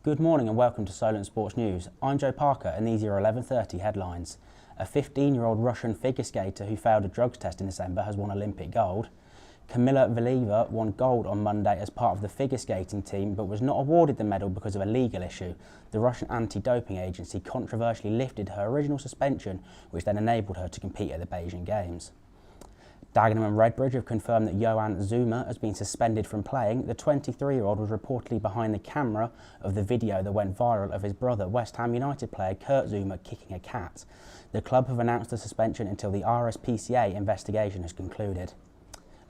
Good morning and welcome to Solent Sports News. I'm Joe Parker and these are your 11:30 headlines. A 15-year-old Russian figure skater who failed a drugs test in December has won Olympic gold. Kamila Valieva won gold on Monday as part of the figure skating team but was not awarded the medal because of a legal issue. The Russian anti-doping agency controversially lifted her original suspension, which then enabled her to compete at the Beijing Games. Dagenham and Redbridge have confirmed that Johan Zuma has been suspended from playing. The 23-year-old was reportedly behind the camera of the video that went viral of his brother, West Ham United player Kurt Zuma, kicking a cat. The club have announced the suspension until the RSPCA investigation has concluded.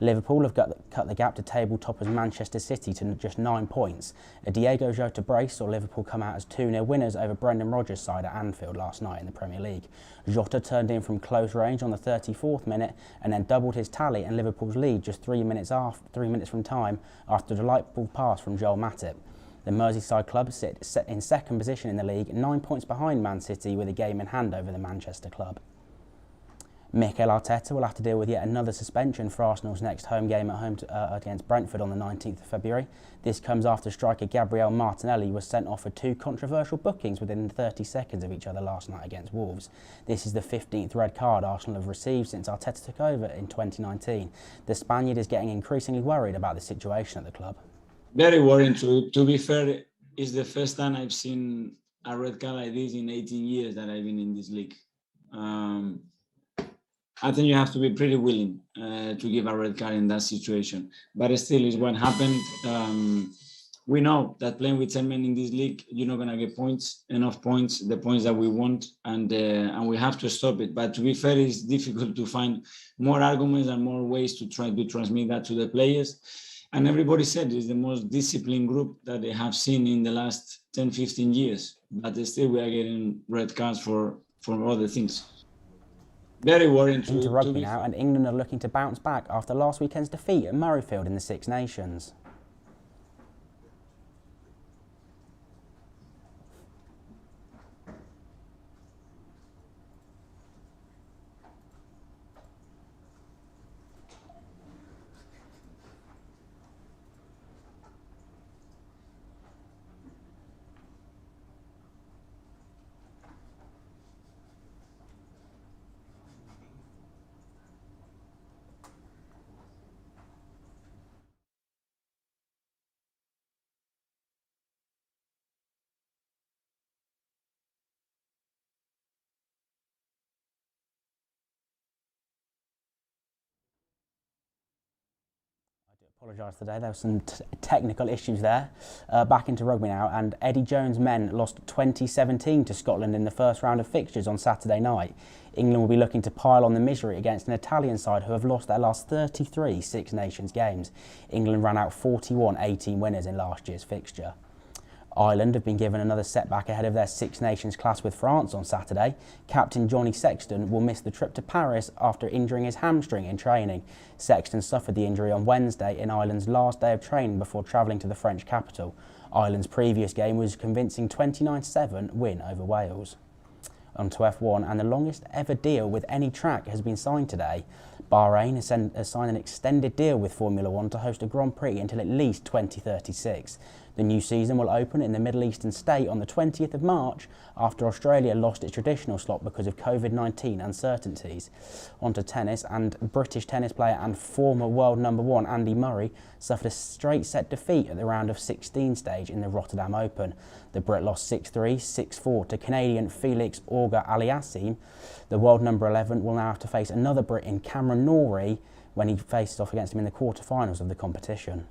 Liverpool have cut the gap to table toppers Manchester City to just 9 points. A Diego Jota brace saw Liverpool come out as 2-0 winners over Brendan Rodgers' side at Anfield last night in the Premier League. Jota turned in from close range on the 34th minute and then doubled his tally and Liverpool's lead just 3 minutes from time after a delightful pass from Joel Matip. The Merseyside club sit in second position in the league, 9 points behind Man City with a game in hand over the Manchester club. Mikel Arteta will have to deal with yet another suspension for Arsenal's next home game at home against Brentford on the 19th of February. This comes after striker Gabriel Martinelli was sent off for 2 controversial bookings within 30 seconds of each other last night against Wolves. This is the 15th red card Arsenal have received since Arteta took over in 2019. The Spaniard is getting increasingly worried about the situation at the club. Very worrying. To be fair, it's the first time I've seen a red card like this in 18 years that I've been in this league. I think you have to be pretty willing to give a red card in that situation. But still, is what happened. We know that playing with 10 men in this league, you're not going to get points, enough points, the points that we want, and we have to stop it. But to be fair, it's difficult to find more arguments and more ways to try to transmit that to the players. And everybody said it's the most disciplined group that they have seen in the last 10, 15 years. But still, we are getting red cards for other things. Very worrying. Into rugby now, and England are looking to bounce back after last weekend's defeat at Murrayfield in the Six Nations. Apologise today, there were some technical issues there. Back into rugby now, and Eddie Jones' men lost 20-17 to Scotland in the first round of fixtures on Saturday night. England will be looking to pile on the misery against an Italian side who have lost their last 33 Six Nations games. England ran out 41-18 winners in last year's fixture. Ireland have been given another setback ahead of their Six Nations clash with France on Saturday. Captain Johnny Sexton will miss the trip to Paris after injuring his hamstring in training. Sexton suffered the injury on Wednesday in Ireland's last day of training before travelling to the French capital. Ireland's previous game was a convincing 29-7 win over Wales. On to F1, and the longest ever deal with any track has been signed today. Bahrain has signed an extended deal with Formula One to host a Grand Prix until at least 2036. The new season will open in the Middle Eastern state on the 20th of March after Australia lost its traditional slot because of COVID-19 uncertainties. On to tennis, and British tennis player and former world number 1 Andy Murray suffered a straight set defeat at the round of 16 stage in the Rotterdam Open. The Brit lost 6-3, 6-4 to Canadian Felix Auger-Aliassime. The world number 11 will now have to face another Brit in Cameron Norrie when he faces off against him in the quarterfinals of the competition.